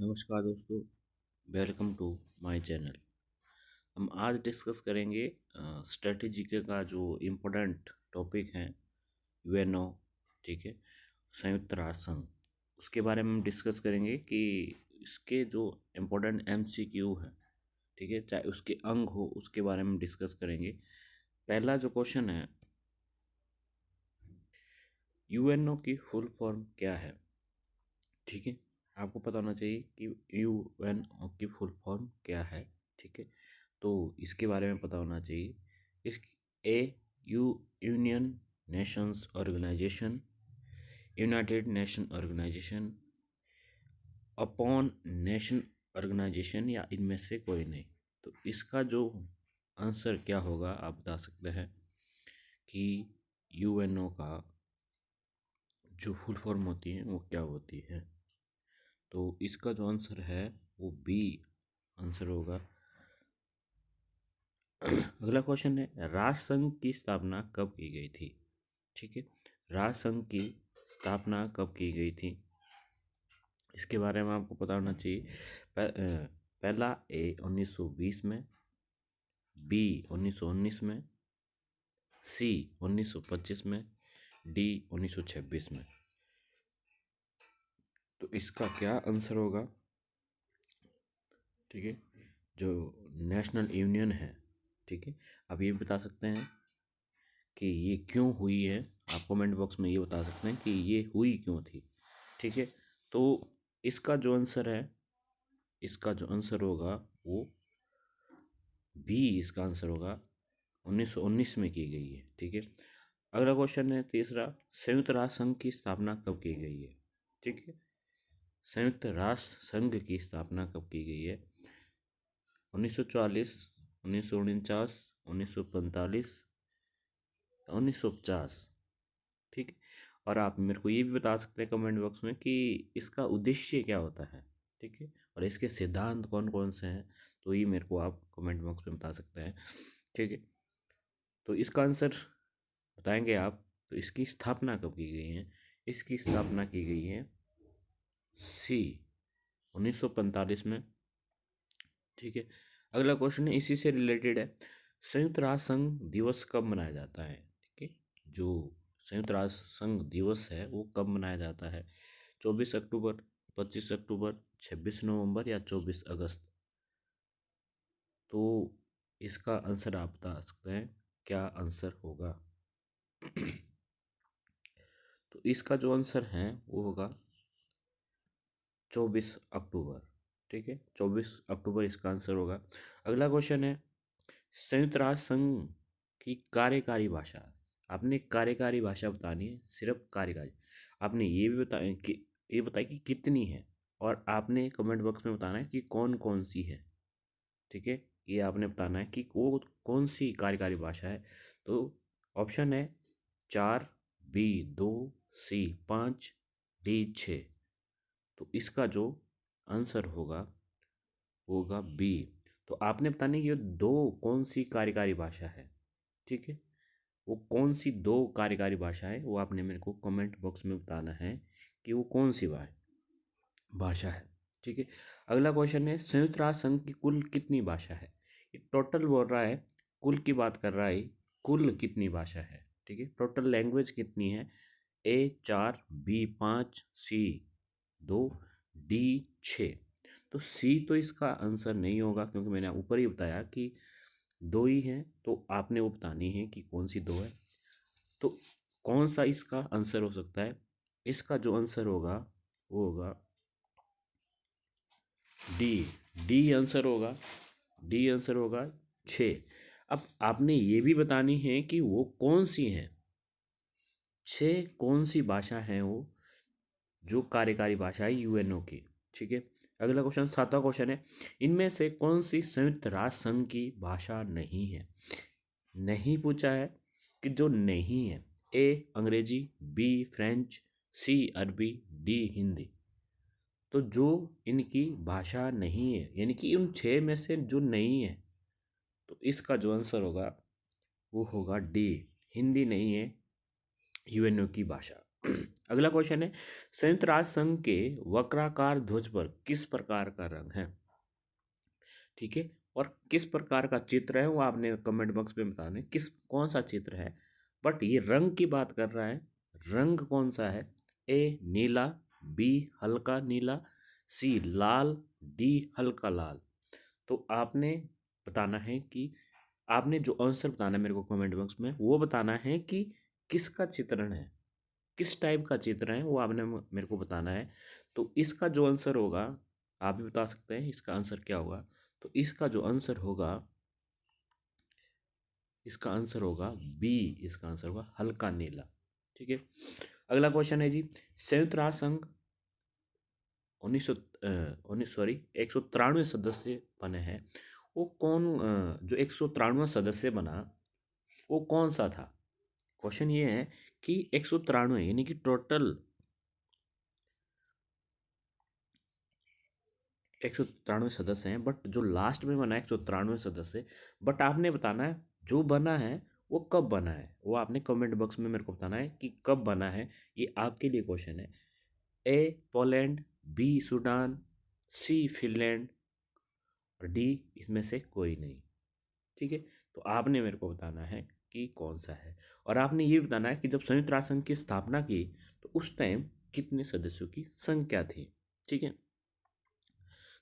नमस्कार दोस्तों, welcome to my channel. हम आज डिस्कस करेंगे स्ट्रेटेजी का जो इम्पोर्टेंट टॉपिक है यूएनओ, ठीक है, संयुक्त राष्ट्र संघ। उसके बारे में हम डिस्कस करेंगे कि इसके जो इम्पोर्टेंट एमसीक्यू है, ठीक है, चाहे उसके अंग हो, उसके बारे में डिस्कस करेंगे। पहला जो क्वेश्चन है, यूएनओ की फुल फॉर्म क्या है? ठीक है, आपको पता होना चाहिए कि यूएनओ की फुल फॉर्म क्या है। ठीक है, तो इसके बारे में पता होना चाहिए। इस A U union nations organization, united nation organization, upon nation organization, या इनमें से कोई नहीं। तो इसका जो आंसर क्या होगा आप बता सकते हैं कि यूएनओ का जो फुल फॉर्म होती है वो क्या होती है। तो इसका जो आंसर है वो बी आंसर होगा। अगला क्वेश्चन है, राष्ट्रसंघ की स्थापना कब की गई थी? ठीक है, राष्ट्रसंघ की स्थापना कब की गई थी, इसके बारे में आपको पता होना चाहिए। पहला ए 1920 में, बी 1919 में, सी 1925 में, डी 1926 में। तो इसका क्या आंसर होगा? ठीक है, जो नेशनल यूनियन है, ठीक है, आप ये बता सकते हैं कि ये क्यों हुई है। आप कमेंट बॉक्स में ये बता सकते हैं कि ये हुई क्यों थी। ठीक है, तो इसका जो आंसर है, इसका जो आंसर होगा वो बी इसका आंसर होगा। 1919 में की गई है। ठीक है, अगला क्वेश्चन है तीसरा, संयुक्त राष्ट्र संघ की स्थापना कब की गई है? ठीक है, संयुक्त राष्ट्र संघ की स्थापना कब की गई है? 1944, 1949, 1945, 1950। ठीक है, और आप मेरे को ये भी बता सकते हैं कमेंट बॉक्स में कि इसका उद्देश्य क्या होता है। ठीक है, और इसके सिद्धांत कौन कौन से हैं, तो ये मेरे को आप कमेंट बॉक्स में बता सकते हैं। ठीक है, तो इसका आंसर बताएंगे आप। तो इसकी स्थापना कब की गई है? इसकी स्थापना की गई है सी 1945 में। ठीक है, अगला क्वेश्चन है इसी से रिलेटेड है, संयुक्त राष्ट्र संघ दिवस कब मनाया जाता है? ठीक है, जो संयुक्त राष्ट्र संघ दिवस है वो कब मनाया जाता है? 24 अक्टूबर, 25 अक्टूबर, 26 नवंबर, या 24 अगस्त? तो इसका आंसर आप बता सकते हैं, क्या आंसर होगा? तो इसका जो आंसर है वो होगा 24 अक्टूबर। ठीक है, 24 अक्टूबर इसका आंसर होगा। अगला क्वेश्चन है, संयुक्त राष्ट्र संघ की कार्यकारी भाषा। आपने कार्यकारी भाषा बतानी है, सिर्फ कार्यकारी। आपने ये भी बताया कि कितनी है, और आपने कमेंट बॉक्स में बताना है कि कौन कौन सी है। ठीक है, ये आपने बताना है कि वो कौन सी कार्यकारी भाषा है। तो ऑप्शन है 4, बी 2, सी 5, डी 6। तो इसका जो आंसर होगा वो होगा बी। तो आपने बताना है कि ये दो कौन सी कार्यकारी भाषा है। ठीक है, वो कौन सी दो कार्यकारी भाषा है वो आपने मेरे को कमेंट बॉक्स में बताना है कि वो कौन सी भाषा है। ठीक है, अगला क्वेश्चन है, संयुक्त राष्ट्र संघ की कुल कितनी भाषा है? ये टोटल बोल रहा है, कुल की बात कर रहा है, कुल कितनी भाषा है। ठीक है, टोटल लैंग्वेज कितनी है? ए 4, बी 5, सी 2, डी 6। तो सी तो इसका आंसर नहीं होगा, क्योंकि मैंने ऊपर ही बताया कि दो ही हैं, तो आपने वो बतानी है कि कौन सी दो है। तो कौन सा इसका आंसर हो सकता है? इसका जो आंसर होगा वो होगा डी। डी आंसर होगा, डी आंसर होगा 6। अब आपने ये भी बतानी है कि वो कौन सी हैं, 6 कौन सी भाषा है वो जो कार्यकारी भाषा है यूएनओ की। ठीक है, अगला क्वेश्चन 7वां क्वेश्चन है, इनमें से कौन सी संयुक्त राष्ट्र संघ की भाषा नहीं है? नहीं पूछा है कि जो नहीं है, ए अंग्रेजी, बी फ्रेंच, सी अरबी, डी हिंदी। तो जो इनकी भाषा नहीं है, यानी कि उन 6 में से जो नहीं है, तो इसका जो आंसर होगा वो होगा डी, हिंदी नहीं है यूएनओ की भाषा। अगला क्वेश्चन है, संयुक्त राष्ट्र संघ के वक्राकार ध्वज पर किस प्रकार का रंग है? ठीक है, और किस प्रकार का चित्र है वो आपने कमेंट बॉक्स में बताना है, कौन सा चित्र है। बट ये रंग की बात कर रहा है, रंग कौन सा है? ए नीला, बी हल्का नीला, सी लाल, डी हल्का लाल। तो आपने बताना है कि आपने जो आंसर बताना है मेरे को कमेंट बॉक्स में, वो बताना है कि किसका चित्रण है, किस टाइप का चित्र है, वो आपने मेरे को बताना है। तो इसका जो आंसर होगा, आप भी बता सकते हैं इसका आंसर क्या होगा। तो इसका जो आंसर होगा, इसका आंसर होगा बी, इसका आंसर होगा हल्का नीला। ठीक है, अगला क्वेश्चन है जी, संयुक्त राष्ट्र संघ 193 सदस्य बने हैं, वो कौन जो 193वां सदस्य बना वो कौन सा था? क्वेश्चन ये है कि 193 यानी कि टोटल 193 सदस्य हैं, बट जो लास्ट में बना है 193 सदस्य, बट आपने बताना है जो बना है वो कब बना है, वो आपने कमेंट बॉक्स में मेरे को बताना है कि कब बना है। ये आपके लिए क्वेश्चन है। ए पोलैंड, बी सूडान, सी फिनलैंड और डी इसमें से कोई नहीं। ठीक है, तो आपने मेरे को बताना है कि कौन सा है, और आपने ये बताना है कि जब संयुक्त राष्ट्र संघ की स्थापना की तो उस टाइम कितने सदस्यों की संख्या थी। ठीक है,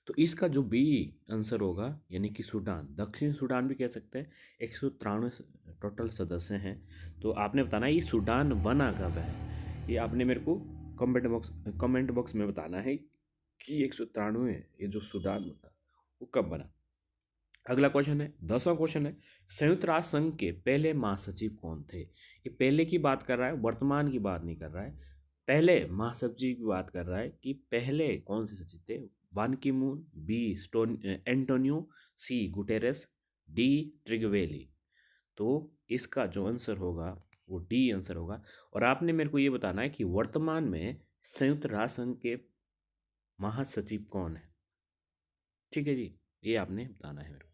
तो इसका जो बी आंसर होगा यानी कि सूडान, दक्षिण सूडान भी कह सकते हैं, 193 टोटल सदस्य हैं। तो आपने बताना है ये सूडान बना कब है, ये आपने मेरे को कमेंट बॉक्स में बताना है कि 193 ये जो सूडान बना वो कब बना। अगला क्वेश्चन है, 10वां क्वेश्चन है, संयुक्त राष्ट्र संघ के पहले महासचिव कौन थे? ये पहले की बात कर रहा है, वर्तमान की बात नहीं कर रहा है। पहले महासचिव की बात कर रहा है कि पहले कौन से सचिव थे। बान की मून, बी एंटोनियो, सी गुटेरेस, डी ट्रिगवेली। तो इसका जो आंसर होगा वो डी आंसर होगा। और आपने मेरे को ये बताना है कि वर्तमान में संयुक्त राष्ट्र संघ के महासचिव कौन है। ठीक है जी, ये आपने बताना है मेरे को।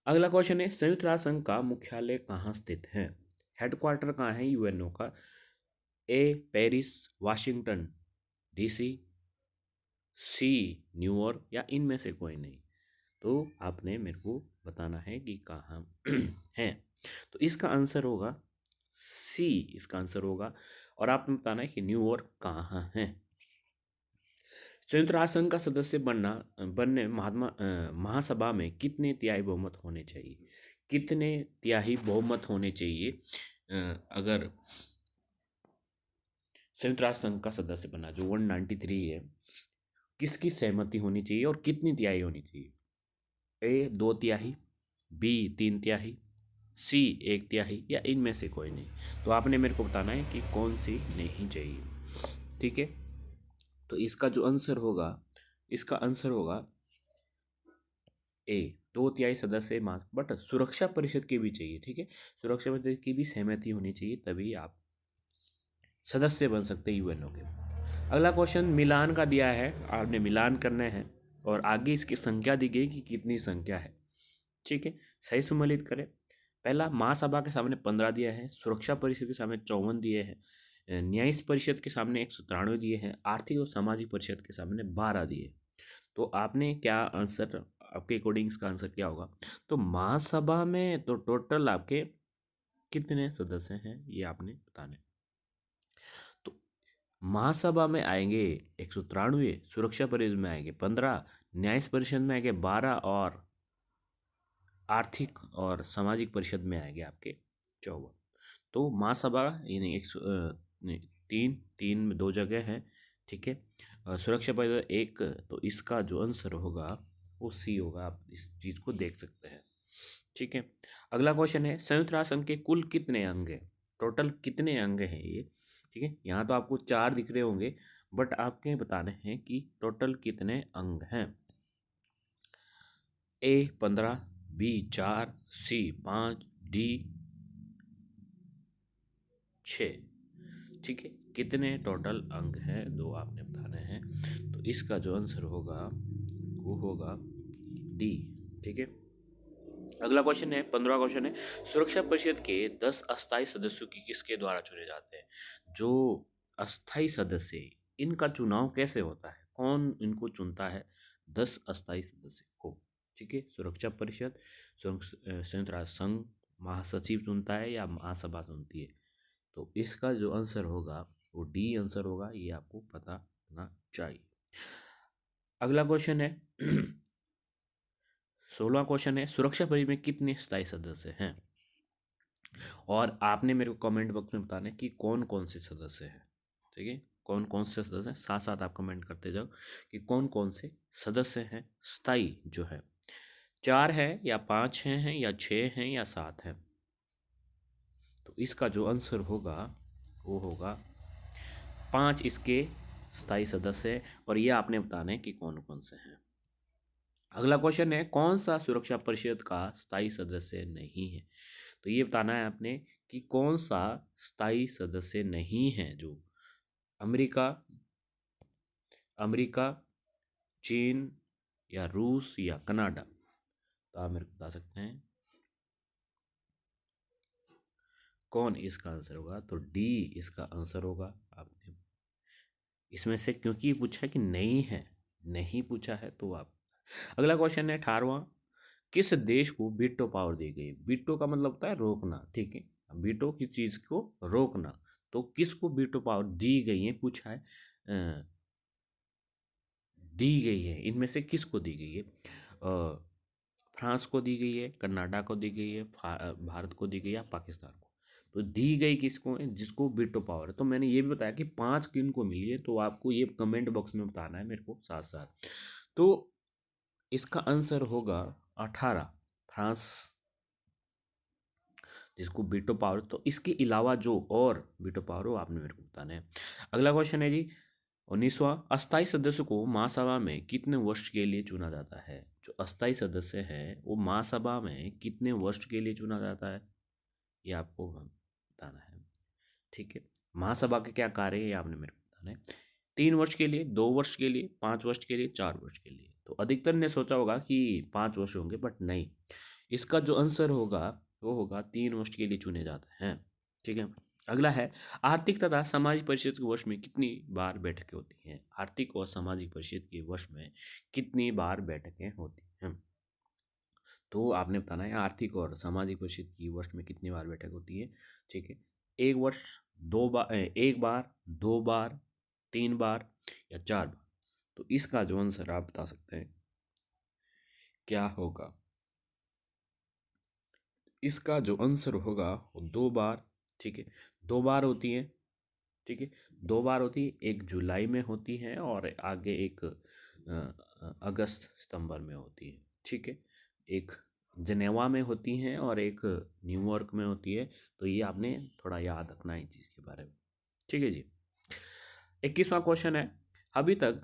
अगला क्वेश्चन है, संयुक्त राष्ट्र संघ का मुख्यालय कहाँ स्थित है? हेडक्वार्टर कहाँ है यूएनओ का? ए पेरिस, वाशिंगटन डीसी, सी न्यूयॉर्क या इनमें से कोई नहीं। तो आपने मेरे को बताना है कि कहाँ है। तो इसका आंसर होगा सी, इसका आंसर होगा। और आपने बताना है कि न्यूयॉर्क कहाँ है। संयुक्त राष्ट्र संघ का सदस्य बनने महासभा में कितने तिहाई बहुमत होने चाहिए? कितने तिहाई बहुमत होने चाहिए अगर संयुक्त राष्ट्र संघ का सदस्य बनना, जो 193 है, किसकी सहमति होनी चाहिए और कितनी तिहाई होनी चाहिए? ए 2 तिहाई, बी 3 तिहाई, सी 1 तिहाई या इनमें से कोई नहीं। तो आपने मेरे को बताना है कि कौन सी नहीं चाहिए। ठीक है, तो इसका जो आंसर होगा, इसका आंसर होगा ए 2 तिहाई सदस्य बट सुरक्षा परिषद की भी चाहिए। ठीक है, सुरक्षा परिषद की भी सहमति होनी चाहिए, तभी आप सदस्य बन सकते हैं यूएनओ के। अगला क्वेश्चन मिलान का दिया है, आपने मिलान करना है और आगे इसकी संख्या दी गई कि कितनी संख्या है। ठीक है, सही सम्मिलित करें। पहला, महासभा के सामने 15 दिया है, सुरक्षा परिषद के सामने 54 दिए हैं, न्यायिक परिषद के सामने 193 दिए हैं, आर्थिक और सामाजिक परिषद के सामने 12 दिए। तो आपने क्या आंसर, आपके अकॉर्डिंग इसका आंसर क्या होगा? तो महासभा में तो टोटल आपके कितने सदस्य हैं ये आपने बताने। तो महासभा में आएंगे 193, सुरक्षा परिषद में आएंगे 15, न्यायिक परिषद में आएंगे 12 और आर्थिक और सामाजिक परिषद में आएंगे आपके 54। तो महासभा यानी 100 तीन तीन में 2 जगह हैं। ठीक है, सुरक्षा परिषद 1, तो इसका जो आंसर होगा वो सी होगा। आप इस चीज़ को देख सकते हैं। ठीक है, अगला क्वेश्चन है, संयुक्त राष्ट्र संघ के कुल कितने अंग हैं? टोटल कितने अंग हैं ये? ठीक है, यहाँ तो आपको 4 दिख रहे होंगे, बट आपके बताने हैं कि टोटल कितने अंग हैं। ए 15, बी 4, सी 5, डी 6। ठीक है, कितने टोटल अंग हैं 2 आपने बताने हैं। तो इसका जो आंसर होगा वो होगा डी। ठीक है, अगला क्वेश्चन है, 15वां क्वेश्चन है, सुरक्षा परिषद के 10 अस्थायी सदस्यों की किसके द्वारा चुने जाते हैं? जो अस्थाई सदस्य, इनका चुनाव कैसे होता है, कौन इनको चुनता है? 10 अस्थाई सदस्य को, ठीक है। सुरक्षा परिषद, संयुक्त राष्ट्र संघ महासचिव चुनता है या महासभा चुनती है? तो इसका जो आंसर होगा वो डी आंसर होगा, ये आपको पता होना चाहिए। अगला क्वेश्चन है 16वां क्वेश्चन है, सुरक्षा परिषद में कितने स्थायी सदस्य हैं? और आपने मेरे को कमेंट बॉक्स में बताना है कि कौन कौन से सदस्य हैं, ठीक है। कौन कौन से सदस्य हैं, साथ साथ आप कमेंट करते जाओ कि कौन कौन से सदस्य हैं स्थायी जो है। 4 है या 5 हैं या 6 हैं या 7 हैं? तो इसका जो आंसर होगा वो होगा 5 इसके स्थायी सदस्य हैं, और ये आपने बताना है कि कौन कौन से हैं। अगला क्वेश्चन है, कौन सा सुरक्षा परिषद का स्थायी सदस्य नहीं है? तो ये बताना है आपने कि कौन सा स्थायी सदस्य नहीं है, जो अमेरिका, अमेरिका, चीन या रूस या कनाडा। तो आप मेरे को बता सकते हैं कौन इसका आंसर होगा। तो डी इसका आंसर होगा। आपने इसमें से क्योंकि पूछा है कि नहीं है, नहीं पूछा है तो आप। अगला क्वेश्चन है 18वां, किस देश को वीटो पावर दी गई? वीटो का मतलब होता है रोकना, ठीक है। वीटो की चीज को रोकना, तो किसको वीटो पावर दी गई है पूछा है। दी गई है, इनमें से किसको दी गई है? फ्रांस को दी गई है, कनाडा को दी गई है, भारत को दी गई है, पाकिस्तान को। तो दी गई किसको है? जिसको वीटो पावर है। तो मैंने ये भी बताया कि 5 किन को मिली है, तो आपको ये कमेंट बॉक्स में बताना है मेरे को साथ साथ। तो इसका आंसर होगा 18, फ्रांस जिसको वीटो पावर। तो इसके अलावा जो और वीटो पावर हो आपने मेरे को बताना है। अगला क्वेश्चन है जी 19वां, अस्थायी सदस्य को महासभा में कितने वर्ष के लिए चुना जाता है? जो अस्थायी सदस्य है वो महासभा में कितने वर्ष के लिए चुना जाता है, ये आपको बताना है, ठीक है। महासभा के क्या कार्य है ये आपने मेरे को बताना है। 3 वर्ष के लिए, 2 वर्ष के लिए, 5 वर्ष के लिए, 4 वर्ष के लिए। तो अधिकतर ने सोचा होगा कि 5 वर्ष होंगे, बट नहीं, इसका जो आंसर होगा वो होगा 3 वर्ष के लिए चुने जाते हैं, ठीक है। अगला है, आर्थिक तथा सामाजिक परिषद के वर्ष में कितनी बार बैठकें होती हैं? आर्थिक और सामाजिक परिषद के वर्ष में कितनी बार बैठकें होती हैं? तो आपने बताना है आर्थिक और सामाजिक परिषद की वर्ष में कितनी बार बैठक होती है, ठीक है। एक वर्ष, 2 बार, 1 बार, 2 बार, 3 बार या 4 बार? तो इसका जो आंसर आप बता सकते हैं क्या होगा। इसका जो आंसर होगा वो 2 बार, ठीक है। 2 बार होती है, ठीक है। 2 बार होती है, एक जुलाई में होती है और आगे एक अगस्त सितंबर में होती है, ठीक है। एक जनेवा में होती हैं और एक न्यूयॉर्क में होती है। तो ये आपने थोड़ा याद रखना है इस चीज़ के बारे में, ठीक है जी। 21वां क्वेश्चन है, अभी तक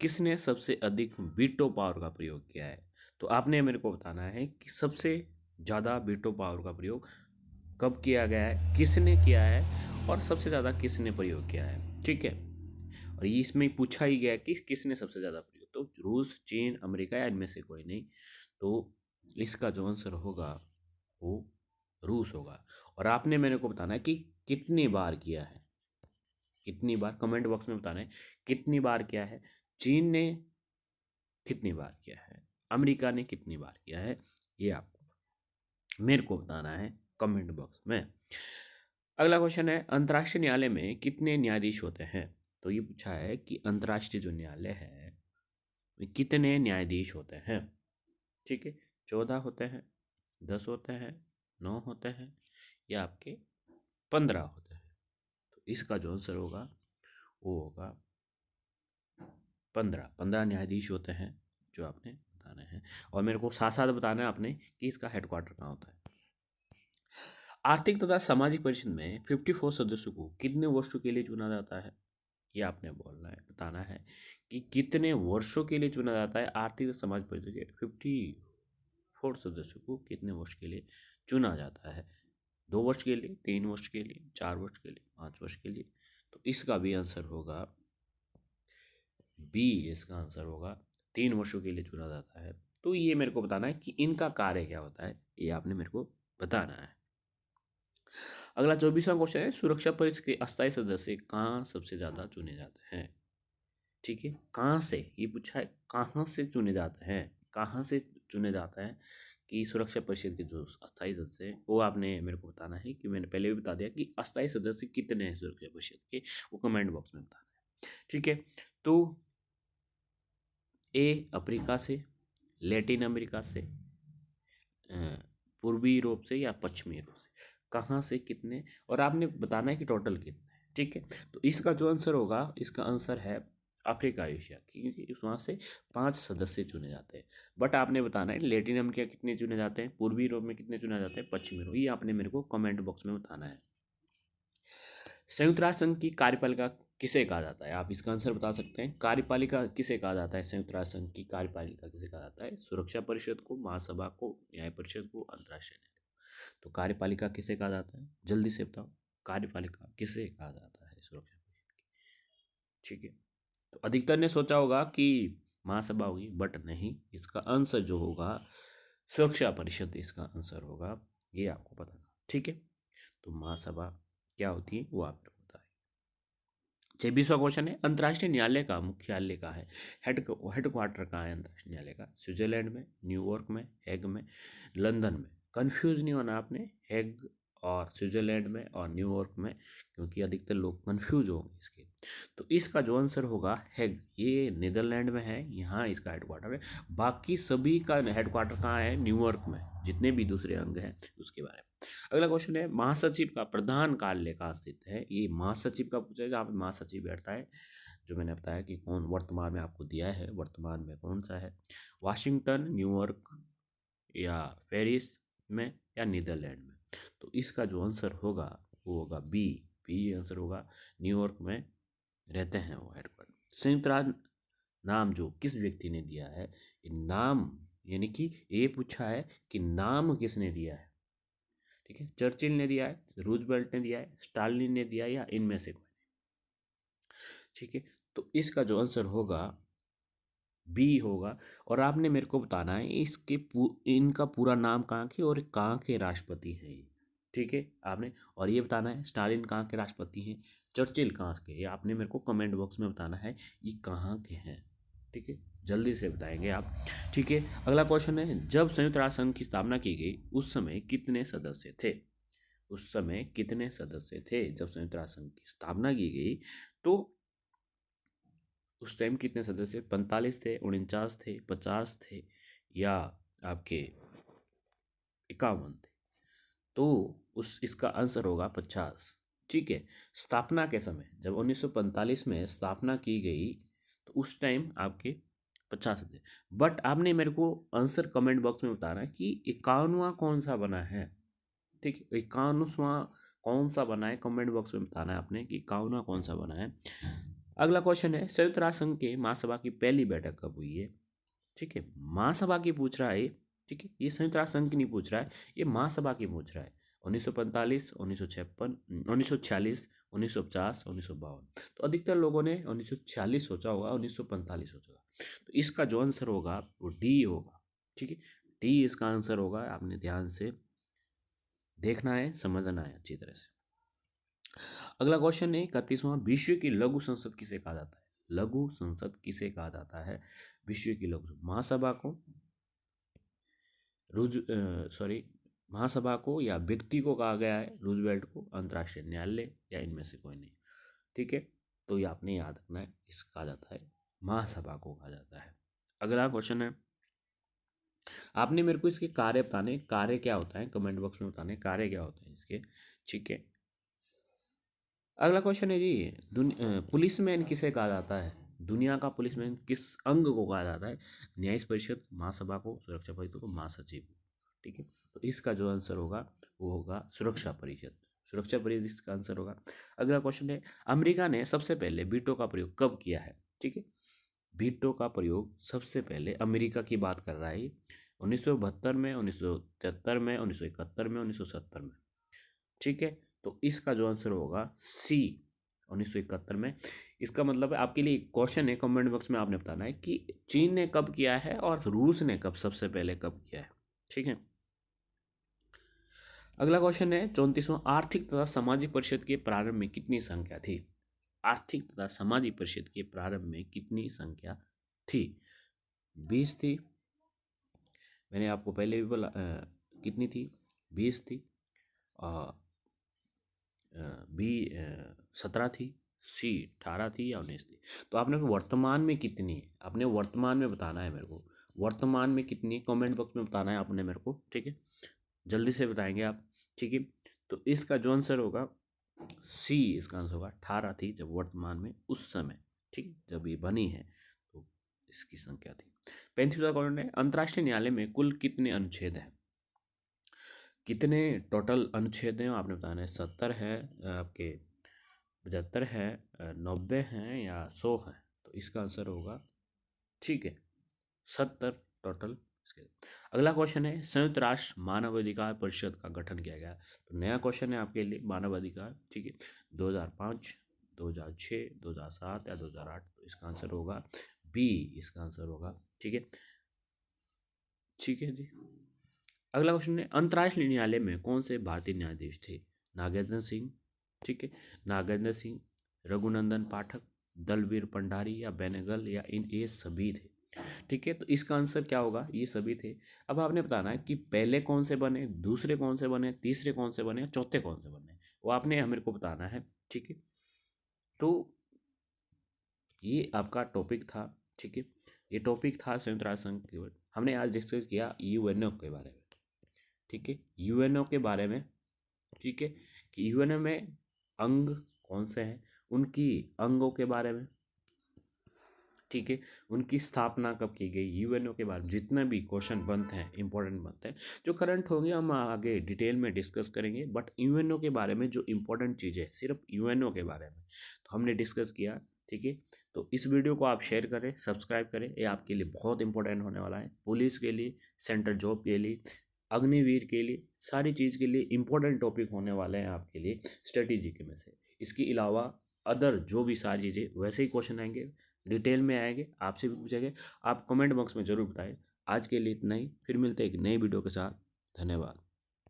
किसने सबसे अधिक वीटो पावर का प्रयोग किया है? तो आपने मेरे को बताना है कि सबसे ज़्यादा वीटो पावर का प्रयोग कब किया गया है, किसने किया है, और सबसे ज़्यादा किसने प्रयोग किया है, ठीक है। और ये इसमें पूछा ही गया है कि किसने सबसे ज़्यादा प्रयोग, तो रूस, चीन, अमेरिका या इनमें से कोई नहीं। तो इसका जो आंसर होगा वो रूस होगा। और आपने मेरे को बताना है कि कितनी बार किया है, कितनी बार, कमेंट बॉक्स में बताना है कितनी बार किया है। चीन ने कितनी बार किया है, अमेरिका ने कितनी बार किया है, ये आपको मेरे को बताना है कमेंट बॉक्स में। अगला क्वेश्चन है, अंतर्राष्ट्रीय न्यायालय में कितने न्यायाधीश होते हैं? तो ये पूछा है कि अंतर्राष्ट्रीय जो न्यायालय है में कितने न्यायाधीश होते हैं, ठीक है। 14 होते हैं, 10 होते हैं, 9 होते हैं या आपके 15 होते हैं? तो इसका जो आंसर होगा वो होगा 15 न्यायाधीश होते हैं, जो आपने बताना है। और मेरे को साथ साथ बताना है आपने कि इसका हेडक्वार्टर कहाँ होता है। आर्थिक तथा सामाजिक परिषद में 54 सदस्यों को कितने वर्षों के लिए चुना जाता है? ये आपने बोलना है, बताना है कि कितने वर्षों के लिए चुना जाता है आर्थिक तथा सामाजिक परिषद के 54 सदस्यों को कितने वर्ष के लिए चुना जाता है? 2 वर्ष के लिए, 3 वर्ष के लिए, 4 वर्ष के लिए, 5 वर्ष के लिए? तो इसका भी आंसर होगा बी, इसका आंसर होगा 3 वर्षों के लिए चुना जाता है। तो ये मेरे को बताना है कि इनका कार्य क्या होता है, ये आपने मेरे को बताना है। अगला 24वां क्वेश्चन है, सुरक्षा परिषद के अस्थायी सदस्य कहाँ सबसे ज़्यादा चुने जाते हैं? ठीक है, कहाँ से ये पूछा है, कहाँ से चुने जाते हैं, कहाँ से चुने जाते हैं कि सुरक्षा परिषद के जो अस्थायी सदस्य हैं वो आपने मेरे को बताना है। कि मैंने पहले भी बता दिया कि अस्थायी सदस्य कितने हैं सुरक्षा परिषद के, वो कमेंट बॉक्स में बताना है। ठीक है, तो ए अफ्रीका से, लैटिन अमेरिका से, पूर्वी यूरोप से या पश्चिमी यूरोप से, कहाँ से कितने, और आपने बताना है कि टोटल कितने हैं। ठीक है, तो इसका जो आंसर होगा, इसका आंसर है अफ्रीका एशिया, क्योंकि वहाँ से 5 सदस्य चुने जाते हैं। बट आपने बताना है लैटिन अमेरिका कितने चुने जाते हैं, पूर्वी यूरोप में कितने चुने जाते हैं, पश्चिमी यूरोप, ये आपने मेरे को कमेंट बॉक्स में बताना है। संयुक्त राष्ट्र संघ की कार्यपालिका किसे कहा जाता है? आप इसका आंसर बता सकते हैं। कार्यपालिका किसे कहा जाता है? संयुक्त राष्ट्र संघ की कार्यपालिका किसे कहा जाता है? सुरक्षा परिषद को, महासभा को, न्याय परिषद को, अंतर्राष्ट्रीय न्यायालय को। तो कार्यपालिका किसे कहा जाता है? जल्दी से बताओ, कार्यपालिका किसे कहा जाता है सुरक्षा परिषद की? ठीक है, तो अधिकतर ने सोचा होगा कि महासभा होगी, बट नहीं, इसका आंसर जो होगा सुरक्षा परिषद, इसका आंसर होगा, ये आपको पता था। ठीक है, तो महासभा क्या होती है वो आपको पता है। 26वां क्वेश्चन है, अंतर्राष्ट्रीय न्यायालय का मुख्यालय कहाँ है? हेडक्वार्टर कहाँ है अंतर्राष्ट्रीय न्यायालय का? स्विट्जरलैंड में, न्यूयॉर्क में, हैग में, लंदन में। कंफ्यूज नहीं होना आपने, हैग और स्विट्जरलैंड में और न्यूयॉर्क में, क्योंकि अधिकतर लोग कंफ्यूज होंगे इसके। तो इसका जो आंसर होगा हैग, ये नीदरलैंड में है, यहाँ इसका हेडक्वार्टर है। बाकी सभी का हेडक्वार्टर कहाँ है? न्यूयॉर्क में, जितने भी दूसरे अंग हैं उसके बारे में। अगला क्वेश्चन है, महासचिव का प्रधान कार्यालय कहाँ स्थित है? ये महासचिव का पूछा है, जहाँ पे महासचिव बैठता है, जो मैंने बताया कि कौन वर्तमान में आपको दिया है, वर्तमान में कौन सा है, वाशिंगटन, न्यूयॉर्क या पेरिस में या नीदरलैंड में। तो इसका जो आंसर होगा वो होगा बी, बी आंसर होगा, न्यूयॉर्क में रहते हैं वो हेडक्वार्टर। संयुक्त राष्ट्र नाम जो किस व्यक्ति ने दिया है, ये नाम, यानी कि ये पूछा है कि नाम किसने दिया है। ठीक है, चर्चिल ने दिया है, रूजवेल्ट ने दिया है, स्टालिन ने दिया है, या इनमें से कोई। ठीक है, तो इसका जो आंसर होगा बी होगा। और आपने मेरे को बताना है इसके इनका पूरा नाम कहाँ के और कहाँ के राष्ट्रपति हैं ये। ठीक है, आपने और ये बताना है स्टालिन कहाँ के राष्ट्रपति हैं, चर्चिल कहाँ के, ये आपने मेरे को कमेंट बॉक्स में बताना है ये कहाँ के हैं। ठीक है, जल्दी से बताएंगे आप। ठीक है, अगला क्वेश्चन है, जब संयुक्त राष्ट्र संघ की स्थापना की गई उस समय कितने सदस्य थे? उस समय कितने सदस्य थे जब संयुक्त राष्ट्र संघ की स्थापना की गई? तो उस टाइम कितने सदस्य? 45 थे, 49 थे, 50 थे, या आपके 51 थे? तो उस इसका आंसर होगा 50। ठीक है, स्थापना के समय जब 1945 में स्थापना की गई तो उस टाइम आपके 50 थे। बट आपने मेरे को आंसर कमेंट बॉक्स में बताना है कि 51वां कौन सा बना है। ठीक है, 51वां कौन सा बना है, कमेंट बॉक्स में बताना है आपने कि 51वां कौन सा बना है। अगला क्वेश्चन है, संयुक्त राष्ट्र संघ के महासभा की पहली बैठक कब हुई है? ठीक है, महासभा की पूछ रहा है। ठीक है, ये संयुक्त राष्ट्र संघ की नहीं पूछ रहा है, ये महासभा की पूछ रहा है। 1945, 1956, 1946, 1950, 1952। तो अधिकतर लोगों ने 1946 सोचा होगा, 1945 सोचा होगा। तो इसका जो आंसर होगा वो डी होगा। ठीक है, डी इसका आंसर होगा। आपने ध्यान से देखना है, समझना है अच्छी तरह से। अगला क्वेश्चन है, 31वां, विश्व की लघु संसद किसे कहा जाता है? लघु संसद किसे कहा जाता है? विश्व की लघु महासभा को, महासभा को, या व्यक्ति को कहा गया है रूजवेल्ट को, अंतर्राष्ट्रीय न्यायालय, या इनमें से कोई नहीं। ठीक है, तो ये आपने याद रखना है, इसका कहा जाता है महासभा को कहा जाता है। अगला क्वेश्चन है, आपने मेरे को इसके कार्य बताने, कार्य क्या होता है कमेंट बॉक्स में बताने, कार्य क्या होते हैं इसके। ठीक है, अगला क्वेश्चन है जी, पुलिसमैन किसे कहा जाता है? दुनिया का पुलिसमैन किस अंग को कहा जाता है? न्यायिक परिषद, महासभा को, सुरक्षा परिषद को, महासचिव को। ठीक है, तो इसका जो आंसर होगा वो होगा सुरक्षा परिषद। सुरक्षा परिषद इसका आंसर होगा। अगला क्वेश्चन है, अमेरिका ने सबसे पहले वीटो का प्रयोग कब किया है? ठीक है, वीटो का प्रयोग सबसे पहले अमेरिका की बात कर रहा है, 1972 में, 1973 में, 1971 में, 1970 में। ठीक है, तो इसका जो आंसर होगा सी, 1971 में। इसका मतलब है, आपके लिए क्वेश्चन है, कमेंट बॉक्स में आपने बताना है कि चीन ने कब किया है और रूस ने कब सबसे पहले कब किया है। ठीक है, अगला क्वेश्चन है 34वां, आर्थिक तथा सामाजिक परिषद के प्रारंभ में कितनी संख्या थी? आर्थिक तथा सामाजिक परिषद के प्रारंभ में कितनी संख्या थी? 20 थी, मैंने आपको पहले भी बोला। कितनी थी? 20 थी, बी 17 थी, सी 18 थी या 19 थी? तो आपने वर्तमान में कितनी है, आपने वर्तमान में बताना है मेरे को। वर्तमान में कितनी, कमेंट बॉक्स में बताना है आपने मेरे को, ठीक है? जल्दी से बताएंगे आप, ठीक है? तो इसका जो आंसर होगा सी, इसका आंसर होगा 18 थी जब वर्तमान में, उस समय, ठीक है, जब ये बनी है तो इसकी संख्या थी। 35वां क्वेश्चन है, अंतर्राष्ट्रीय न्यायालय में कुल कितने अनुच्छेद हैं? कितने टोटल अनुच्छेद हैं आपने बताना है। 70 है आपके, 75 है, 90 हैं या 100 हैं? तो इसका आंसर होगा, ठीक है, 70 टोटल इसके। अगला क्वेश्चन है, संयुक्त राष्ट्र मानवाधिकार परिषद का गठन किया गया। तो नया क्वेश्चन है आपके लिए, मानवाधिकार, ठीक है, 2005, 2006, 2007 या 2008? तो इसका आंसर होगा बी, इसका आंसर होगा, ठीक है, ठीक है जी। अगला क्वेश्चन है, अंतर्राष्ट्रीय न्यायालय में कौन से भारतीय न्यायाधीश थे? नागेंद्र सिंह, ठीक है, नागेंद्र सिंह, रघुनंदन पाठक, दलवीर भंडारी या बेनेगल या इन ये सभी थे, ठीक है? तो इसका आंसर क्या होगा? ये सभी थे। अब आपने बताना है कि पहले कौन से बने, दूसरे कौन से बने, तीसरे कौन से बने, चौथे कौन से बने, वो आपने मेरे को बताना है, ठीक है? तो ये आपका टॉपिक था, ठीक है, ये टॉपिक था संयुक्त राष्ट्र संघ के। हमने आज डिस्कस किया यूएनओ के बारे में, ठीक है, यूएनओ के बारे में, ठीक है, कि यूएनओ में अंग कौन से हैं, उनकी अंगों के बारे में, ठीक है, उनकी स्थापना कब की गई, यूएनओ के बारे में जितने भी क्वेश्चन बनते हैं, इंपॉर्टेंट बनते हैं, जो करंट होंगे हम आगे डिटेल में डिस्कस करेंगे, बट यूएनओ के बारे में जो इंपॉर्टेंट चीज़ें सिर्फ यूएनओ के बारे में तो हमने डिस्कस किया, ठीक है? तो इस वीडियो को आप शेयर करें, सब्सक्राइब करें, ये आपके लिए बहुत इंपॉर्टेंट होने वाला है, पुलिस के लिए, सेंट्रल जॉब के लिए, अग्निवीर के लिए, सारी चीज़ के लिए इंपॉर्टेंट टॉपिक होने वाले हैं आपके लिए स्ट्रेटेजी के में से। इसके अलावा अदर जो भी सारी चीज़ें वैसे ही क्वेश्चन आएंगे, डिटेल में आएंगे, आपसे भी पूछेंगे, आप कमेंट बॉक्स में ज़रूर बताएं। आज के लिए इतना ही, फिर मिलते हैं एक नई वीडियो के साथ। धन्यवाद।